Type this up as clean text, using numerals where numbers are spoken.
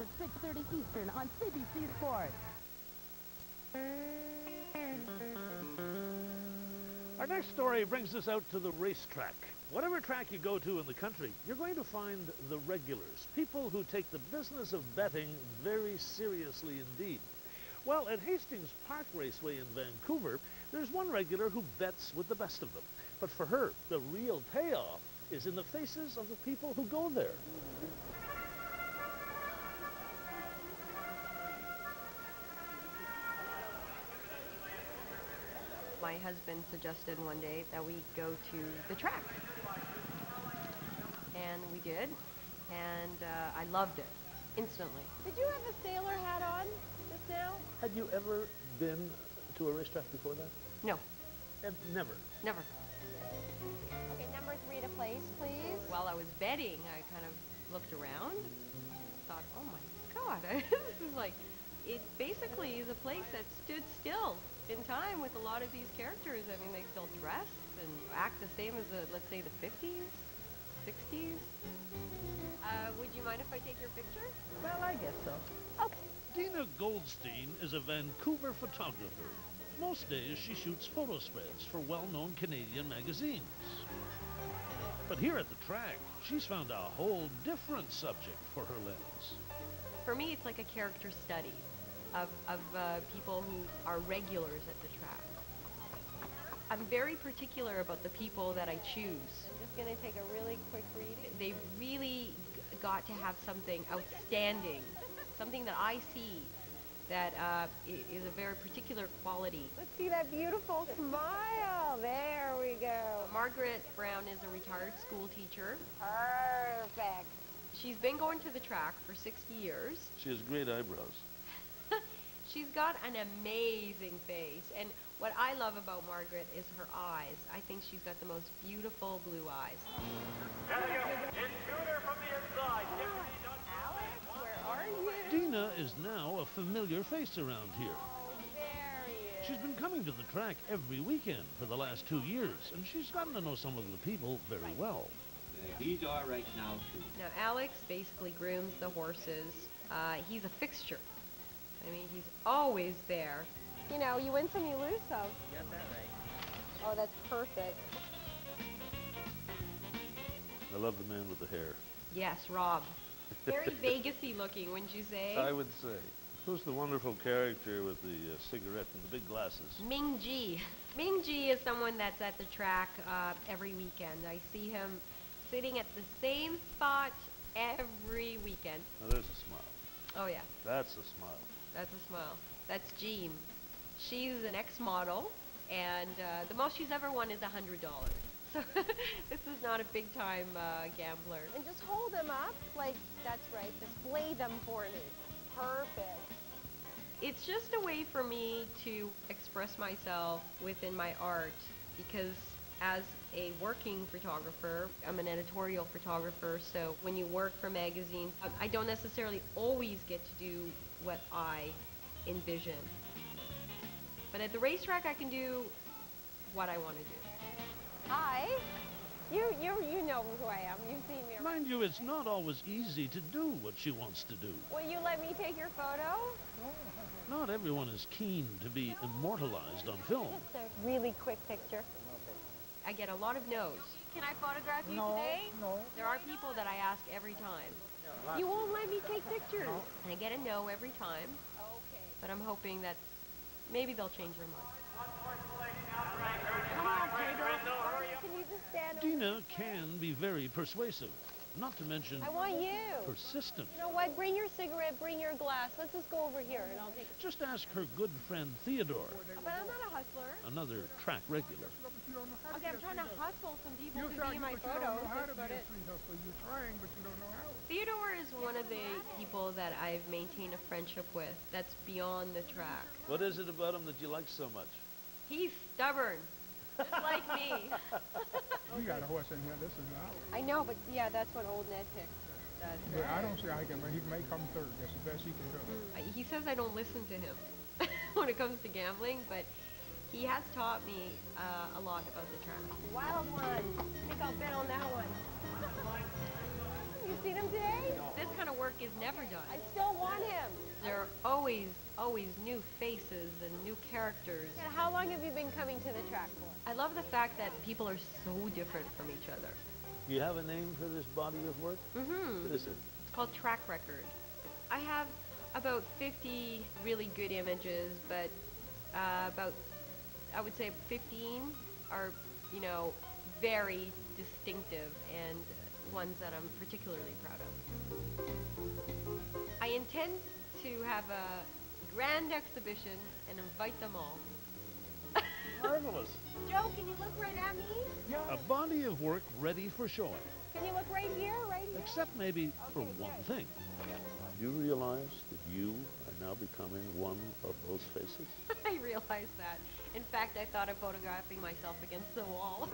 at 6:30 Eastern on CBC Sports. Our next story brings us out to the racetrack. Whatever track you go to in the country, you're going to find the regulars, people who take the business of betting very seriously indeed. Well, at Hastings Park Raceway in Vancouver, there's one regular who bets with the best of them. But for her, the real payoff is in the faces of the people who go there. My husband suggested one day that we go to the track. And we did, and I loved it instantly. Did you have a sailor hat on just now? Had you ever been to a racetrack before that? No. Never? Never. Okay, number 3 to place, please. While I was betting, I kind of looked around, thought, oh my God, this is like, it basically is a place that stood still in time with a lot of these characters. I mean, they still dress and act the same as, let's say, the 50s, 60s. Would you mind if I take your picture? Well, I guess so. Okay. Dina Goldstein is a Vancouver photographer. Most days she shoots photo spreads for well-known Canadian magazines. But here at the track, she's found a whole different subject for her lens. For me, it's like a character study of people who are regulars at the track. I'm very particular about the people that I choose. I'm just going to take a really quick reading. They really got to have something outstanding, something that I see that is a very particular quality. Let's see that beautiful smile. There we go. Margaret Brown is a retired school teacher. Perfect. She's been going to the track for 60 years. She has great eyebrows. She's got an amazing face, and what I love about Margaret is her eyes. I think she's got the most beautiful blue eyes. Intruder from the inside. Alex, where are you? Dina is now a familiar face around here. There he is. She's been coming to the track every weekend for the last 2 years, and she's gotten to know some of the people very well. He's all right now, too. Now, Alex basically grooms the horses. He's a fixture. I mean, he's always there. You know, you win some, you lose some. You got that right. Oh, that's perfect. I love the man with the hair. Yes, Rob. Very Vegas-y looking, wouldn't you say? I would say. Who's the wonderful character with the cigarette and the big glasses? Ming Ji. Ming Ji is someone that's at the track every weekend. I see him sitting at the same spot every weekend. Now there's a smile. Oh, yeah. That's a smile. That's a smile. That's Jean. She's an ex-model, and the most she's ever won is $100. So this is not a big-time gambler. And just hold them up, like, that's right, display them for me. Perfect. It's just a way for me to express myself within my art, because as a working photographer, I'm an editorial photographer, so when you work for magazines, I don't necessarily always get to do what I envision. But at the racetrack, I can do what I want to do. Hi. You know who I am. You've seen me around. Mind you, it's not always easy to do what she wants to do. Will you let me take your photo? Not everyone is keen to be immortalized on film. Just a really quick picture. I get a lot of no's. Can I photograph you today? No. There are people that I ask every time. You won't let me take pictures. And I get a no every time, Okay. but I'm hoping that maybe they'll change their mind. Come on, Pedro. Can you just stand over Dina there? can be very persuasive, not to mention I want you. persistent. You know what? Bring your cigarette, bring your glass. Let's just go over here and I'll take it. Just ask her good friend Theodore, But I'm not a hustler. another track regular. Okay, I'm trying to hustle some people to be in my photos. That's about it. You're trying, but you don't know how. Theodore is one of the people that I've maintained a friendship with that's beyond the track. What is it about him that you like so much? He's stubborn, just like me. We got a horse in here. This is ours. I know, but yeah, that's what old Ned picked. But I don't see how he can. He may come third. That's the best he can do. He says I don't listen to him when it comes to gambling, but he has taught me a lot about the track. Wild one. I think I'll bet on that one. you seen him today? This kind of work is never done. I still want him. There are always new faces and new characters. And how long have you been coming to the track for? I love the fact that people are so different from each other. Do you have a name for this body of work? Mm-hmm. What is it? It's called TRACKRECORD. I have about 50 really good images, but about, I would say 15 are, you know, very distinctive and ones that I'm particularly proud of. I intend to have a grand exhibition and invite them all. Marvelous. Joe, can you look right at me? A body of work ready for showing. Can you look right here? Right here? Except maybe for Okay, one good. thing. Do you realize that you are now becoming one of those faces? I realized that. In fact, I thought of photographing myself against the wall.